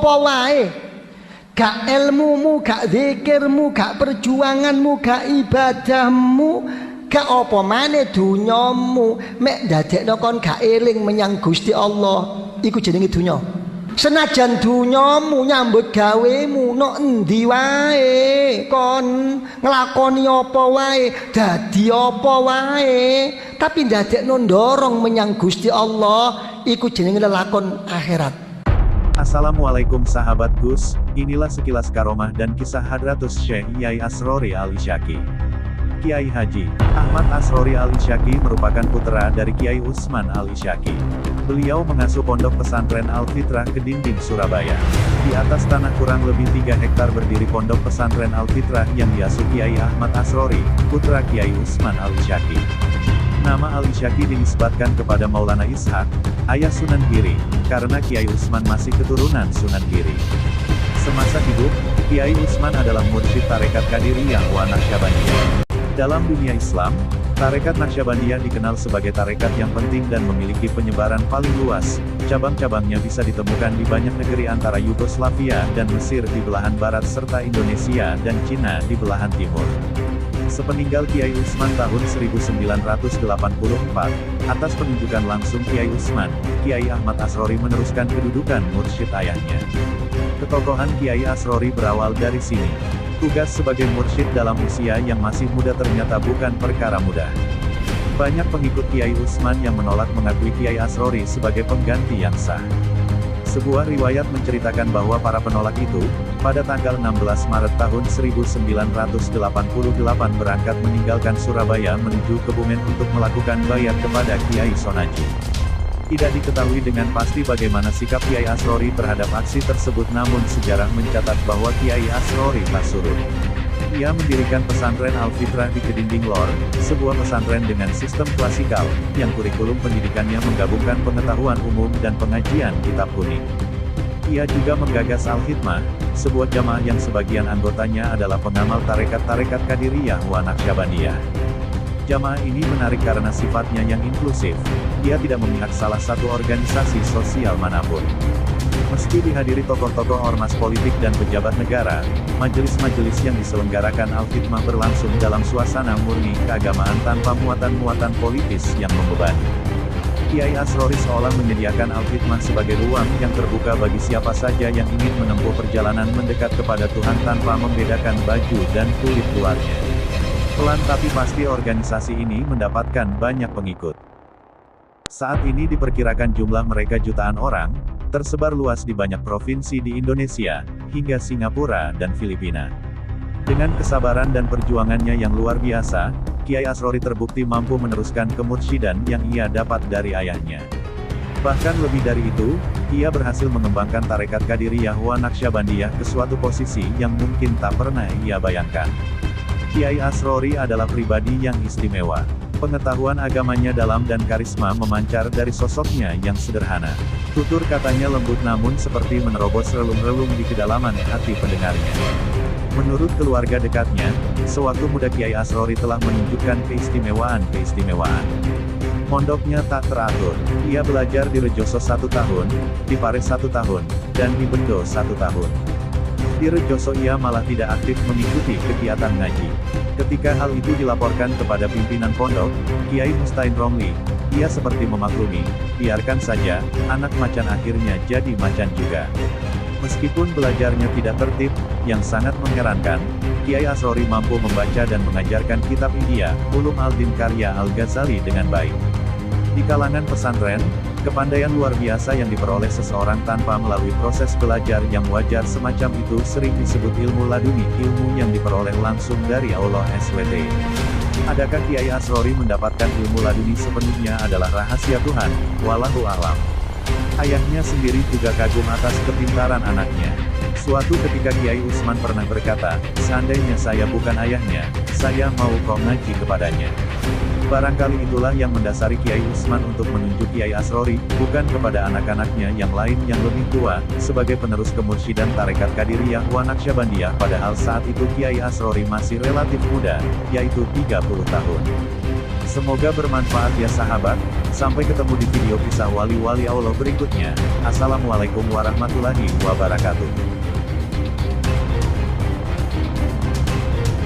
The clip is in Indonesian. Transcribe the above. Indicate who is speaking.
Speaker 1: apa wae. Gak ilmumu, gak zikirmu, gak perjuanganmu, gak ibadahmu, gak apa maneh dunyamu, mek dadekno kon gak eling menyang Gusti Allah, iku jenenge dunya. Senajan dunyamu nyambut gawemu nok endi wae, kon nglakoni apa wae, dadi apa wae, tapi ndadekno ndorong menyang Gusti Allah, iku jenenge lelakon akhirat.
Speaker 2: Assalamualaikum sahabat Gus, inilah sekilas karomah dan kisah Hadratus Syekh Kyai Asrori Al-Isyaki. Kiai Haji Ahmad Asrori Al-Isyaki merupakan putra dari Kiai Utsman Al-Isyaki. Beliau mengasuh pondok pesantren Al-Fitrah Kedinding, Surabaya. Di atas tanah kurang lebih 3 hektar berdiri pondok pesantren Al-Fitrah yang diasuh Kiai Ahmad Asrori, putra Kiai Utsman Al-Isyaki. Nama Al-Isyaki dinisbatkan kepada Maulana Ishaq, ayah Sunan Giri, karena Kiai Utsman masih keturunan Sunan Giri. Semasa hidup, Kiai Utsman adalah mursyid tarekat Qadiriyah wa Naqsyabandiyah. Dalam dunia Islam, tarekat Naqsyabandiyah dikenal sebagai tarekat yang penting dan memiliki penyebaran paling luas. Cabang-cabangnya bisa ditemukan di banyak negeri antara Yugoslavia dan Mesir di belahan barat serta Indonesia dan Cina di belahan timur. Sepeninggal Kiai Utsman tahun 1984, atas penunjukan langsung Kiai Utsman, Kiai Ahmad Asrori meneruskan kedudukan mursyid ayahnya. Ketokohan Kiai Asrori berawal dari sini. Tugas sebagai mursyid dalam usia yang masih muda ternyata bukan perkara mudah. Banyak pengikut Kiai Utsman yang menolak mengakui Kiai Asrori sebagai pengganti yang sah. Sebuah riwayat menceritakan bahwa para penolak itu, pada tanggal 16 Maret tahun 1988 berangkat meninggalkan Surabaya menuju Kebumen untuk melakukan bayat kepada Kiai Sonaji. Tidak diketahui dengan pasti bagaimana sikap Kiai Asrori terhadap aksi tersebut, namun sejarah mencatat bahwa Kiai Asrori tak surut. Ia mendirikan pesantren Al-Fitrah di Kedinding Lor, sebuah pesantren dengan sistem klasikal, yang kurikulum pendidikannya menggabungkan pengetahuan umum dan pengajian kitab kuning. Ia juga menggagas Al-Hidmah, sebuah jamaah yang sebagian anggotanya adalah pengamal tarekat-tarekat Qadiriyah wa Naqsyabandiyah. Jamaah ini menarik karena sifatnya yang inklusif. Ia tidak memihak salah satu organisasi sosial manapun. Meski dihadiri tokoh-tokoh ormas politik dan pejabat negara, majelis-majelis yang diselenggarakan Al-Hidmah berlangsung dalam suasana murni keagamaan tanpa muatan-muatan politis yang membebani. Kiai Asrori seolah menyediakan Al-Hidmah sebagai ruang yang terbuka bagi siapa saja yang ingin menempuh perjalanan mendekat kepada Tuhan tanpa membedakan baju dan kulit luarnya. Pelan tapi pasti organisasi ini mendapatkan banyak pengikut. Saat ini diperkirakan jumlah mereka jutaan orang, tersebar luas di banyak provinsi di Indonesia, hingga Singapura dan Filipina. Dengan kesabaran dan perjuangannya yang luar biasa, Kiai Asrori terbukti mampu meneruskan kemursyidan yang ia dapat dari ayahnya. Bahkan lebih dari itu, ia berhasil mengembangkan tarekat Qadiriyah wa Naqsyabandiyah ke suatu posisi yang mungkin tak pernah ia bayangkan. Kiai Asrori adalah pribadi yang istimewa. Pengetahuan agamanya dalam dan karisma memancar dari sosoknya yang sederhana. Tutur katanya lembut namun seperti menerobos relung-relung di kedalaman hati pendengarnya. Menurut keluarga dekatnya, sewaktu muda Kiai Asrori telah menunjukkan keistimewaan. Pondoknya tak teratur. Ia belajar di Rejoso 1 tahun, di Paris 1 tahun, dan di Bendo 1 tahun. Di Rejoso ia malah tidak aktif mengikuti kegiatan ngaji. Ketika hal itu dilaporkan kepada pimpinan pondok, Kiai Mustain Romli, ia seperti memaklumi, biarkan saja, anak macan akhirnya jadi macan juga. Meskipun belajarnya tidak tertib, yang sangat mengherankan, Kiai Asrori mampu membaca dan mengajarkan kitab Ihya Ulum Al-Din karya Al-Ghazali dengan baik. Di kalangan pesantren, kepandaian luar biasa yang diperoleh seseorang tanpa melalui proses belajar yang wajar semacam itu sering disebut ilmu laduni, ilmu yang diperoleh langsung dari Allah SWT. Adakah Kiai Asrori mendapatkan ilmu laduni sepenuhnya adalah rahasia Tuhan, wallahu a'lam. Ayahnya sendiri juga kagum atas kepintaran anaknya. Suatu ketika Kiai Utsman pernah berkata, seandainya saya bukan ayahnya, saya mau kau ngaji kepadanya. Barangkali itulah yang mendasari Kiai Utsman untuk menunjuk Kiai Asrori, bukan kepada anak-anaknya yang lain yang lebih tua, sebagai penerus kemursyidan tarekat Qadiriyah wa Naqsyabandiyah, padahal saat itu Kiai Asrori masih relatif muda, yaitu 30 tahun. Semoga bermanfaat ya sahabat, sampai ketemu di video kisah wali-wali Allah berikutnya. Assalamualaikum warahmatullahi wabarakatuh.